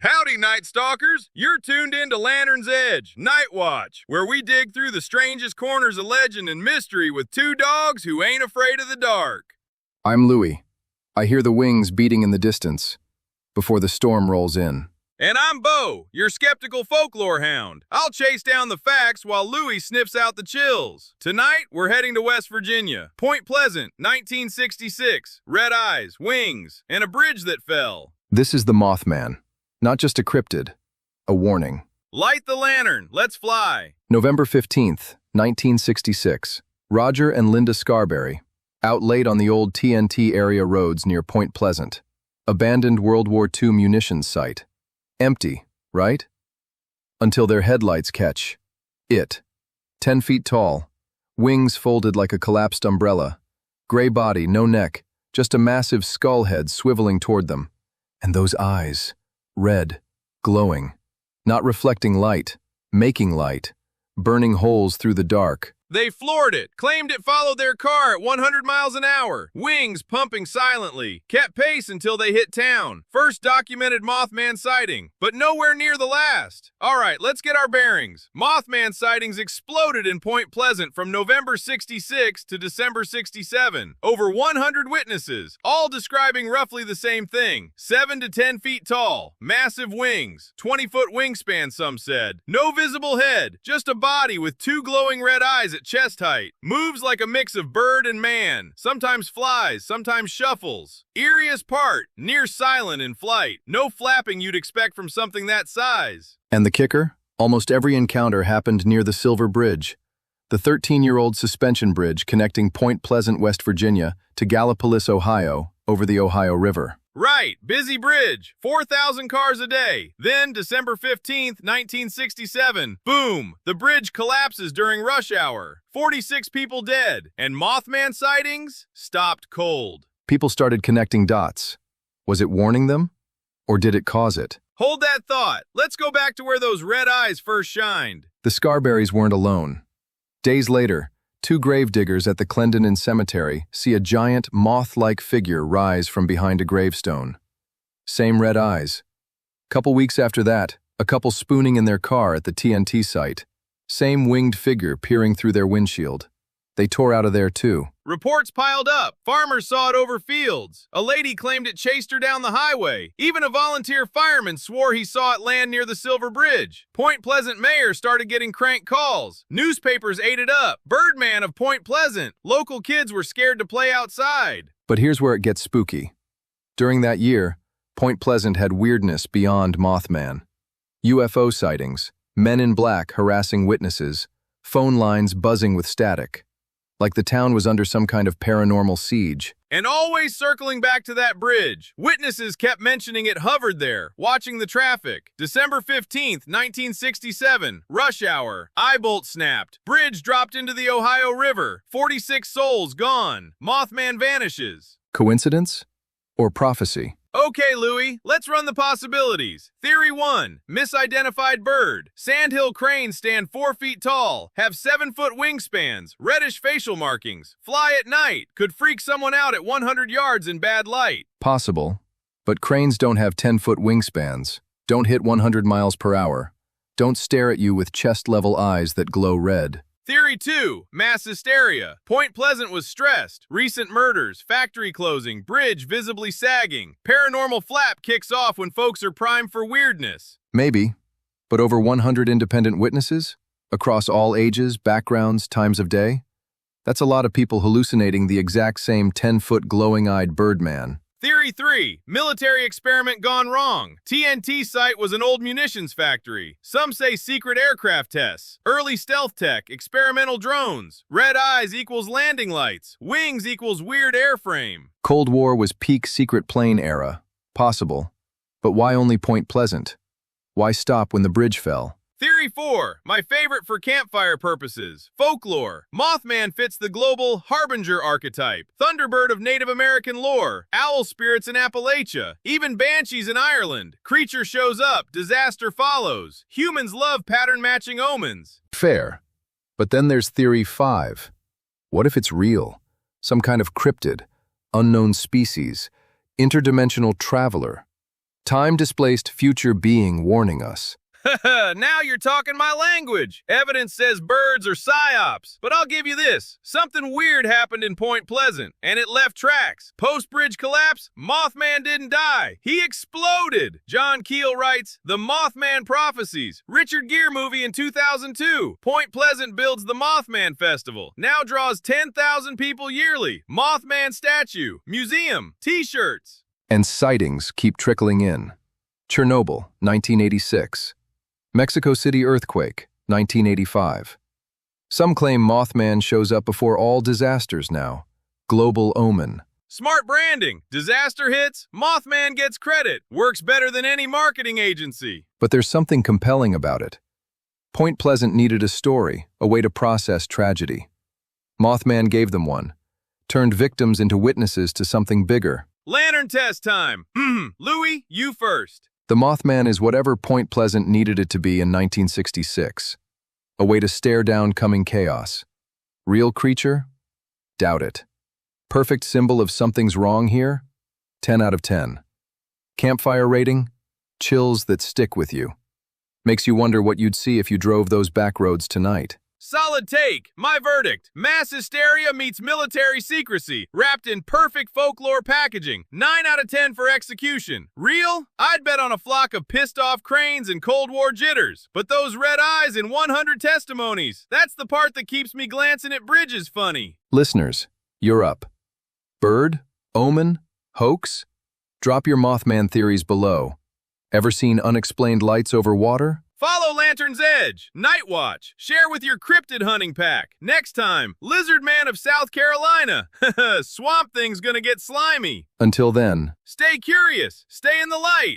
Howdy, Night Stalkers! You're tuned into Lantern's Edge, Night Watch, where we dig through the strangest corners of legend and mystery with two dogs who ain't afraid of the dark. I'm Louie. I hear the wings beating in the distance before the storm rolls in. And I'm Bo, your skeptical folklore hound. I'll chase down the facts while Louie sniffs out the chills. Tonight, we're heading to West Virginia. Point Pleasant, 1966. Red eyes, wings, and a bridge that fell. This is the Mothman. Not just a cryptid, a warning. Light the lantern, let's fly. November 15th, 1966. Roger and Linda Scarberry, out late on the old TNT area roads near Point Pleasant. Abandoned World War II munitions site. Empty, right? Until their headlights catch it. 10 feet tall, wings folded like a collapsed umbrella, gray body, no neck, just a massive skull head swiveling toward them. And those eyes, red, glowing, not reflecting light, making light, burning holes through the dark. They floored it, claimed it followed their car at 100 miles an hour. Wings pumping silently, kept pace until they hit town. First documented Mothman sighting, but nowhere near the last. All right, let's get our bearings. Mothman sightings exploded in Point Pleasant from November 66 to December 67. Over 100 witnesses, all describing roughly the same thing. 7 to 10 feet tall, massive wings, 20-foot wingspan some said. No visible head, just a body with two glowing red eyes at chest height. Moves like a mix of bird and man. Sometimes flies, sometimes shuffles. Eeriest part, near silent in flight. No flapping you'd expect from something that size. And the kicker? Almost every encounter happened near the Silver Bridge, the 13-year-old suspension bridge connecting Point Pleasant, West Virginia to Gallipolis, Ohio, over the Ohio River. Right, busy bridge, 4,000 cars a day. Then, December 15th, 1967, boom, the bridge collapses during rush hour. 46 people dead, and Mothman sightings stopped cold. People started connecting dots. Was it warning them? Or did it cause it? Hold that thought. Let's go back to where those red eyes first shined. The Scarberrys weren't alone. Days later, two gravediggers at the Clendenin Cemetery see a giant, moth-like figure rise from behind a gravestone. Same red eyes. Couple weeks after that, a couple spooning in their car at the TNT site. Same winged figure peering through their windshield. They tore out of there too. Reports piled up. Farmers saw it over fields. A lady claimed it chased her down the highway. Even a volunteer fireman swore he saw it land near the Silver Bridge. Point Pleasant mayor started getting crank calls. Newspapers ate it up. Birdman of Point Pleasant. Local kids were scared to play outside. But here's where it gets spooky. During that year, Point Pleasant had weirdness beyond Mothman. UFO sightings, men in black harassing witnesses, phone lines buzzing with static. Like the town was under some kind of paranormal siege. And always circling back to that bridge. Witnesses kept mentioning it hovered there, watching the traffic. December 15th, 1967, rush hour. Eyebolt snapped. Bridge dropped into the Ohio River. 46 souls gone. Mothman vanishes. Coincidence? Or prophecy? Okay, Louie, let's run the possibilities. Theory 1, misidentified bird. Sandhill cranes stand 4 feet tall, have 7-foot wingspans, reddish facial markings, fly at night, could freak someone out at 100 yards in bad light. Possible, but cranes don't have 10-foot wingspans, don't hit 100 miles per hour, don't stare at you with chest-level eyes that glow red. Theory 2, mass hysteria. Point Pleasant was stressed. Recent murders, factory closing, bridge visibly sagging. Paranormal flap kicks off when folks are primed for weirdness. Maybe, but over 100 independent witnesses? Across all ages, backgrounds, times of day? That's a lot of people hallucinating the exact same 10-foot glowing-eyed birdman. Theory 3, military experiment gone wrong. TNT site was an old munitions factory. Some say secret aircraft tests. Early stealth tech, experimental drones. Red eyes equals landing lights. Wings equals weird airframe. Cold War was peak secret plane era. Possible. But why only Point Pleasant? Why stop when the bridge fell? Theory 4, my favorite for campfire purposes. Folklore. Mothman fits the global Harbinger archetype. Thunderbird of Native American lore. Owl spirits in Appalachia. Even banshees in Ireland. Creature shows up, disaster follows. Humans love pattern-matching omens. Fair. But then there's Theory 5. What if it's real? Some kind of cryptid, unknown species, interdimensional traveler. Time-displaced future being warning us. Now you're talking my language. Evidence says birds are psyops. But I'll give you this. Something weird happened in Point Pleasant, and it left tracks. Post-bridge collapse, Mothman didn't die. He exploded. John Keel writes, The Mothman Prophecies. Richard Gere movie in 2002. Point Pleasant builds the Mothman Festival. Now draws 10,000 people yearly. Mothman statue. Museum. T-shirts. And sightings keep trickling in. Chernobyl, 1986. Mexico City earthquake, 1985. Some claim Mothman shows up before all disasters now. Global omen. Smart branding. Disaster hits, Mothman gets credit. Works better than any marketing agency. But there's something compelling about it. Point Pleasant needed a story, a way to process tragedy. Mothman gave them one. Turned victims into witnesses to something bigger. Lantern test time. Louis, you first. The Mothman is whatever Point Pleasant needed it to be in 1966. A way to stare down coming chaos. Real creature? Doubt it. Perfect symbol of something's wrong here? 10 out of 10. Campfire rating? Chills that stick with you. Makes you wonder what you'd see if you drove those back roads tonight. Solid take. My verdict. Mass hysteria meets military secrecy, wrapped in perfect folklore packaging. 9 out of 10 for execution. Real? I'd bet on a flock of pissed-off cranes and Cold War jitters. But those red eyes in 100 testimonies, that's the part that keeps me glancing at bridges funny. Listeners, you're up. Bird? Omen? Hoax? Drop your Mothman theories below. Ever seen unexplained lights over water? Follow Lantern's Edge, Night Watch, share with your cryptid hunting pack. Next time, Lizard Man of South Carolina. Swamp Thing's gonna get slimy. Until then, Stay curious, stay in the light.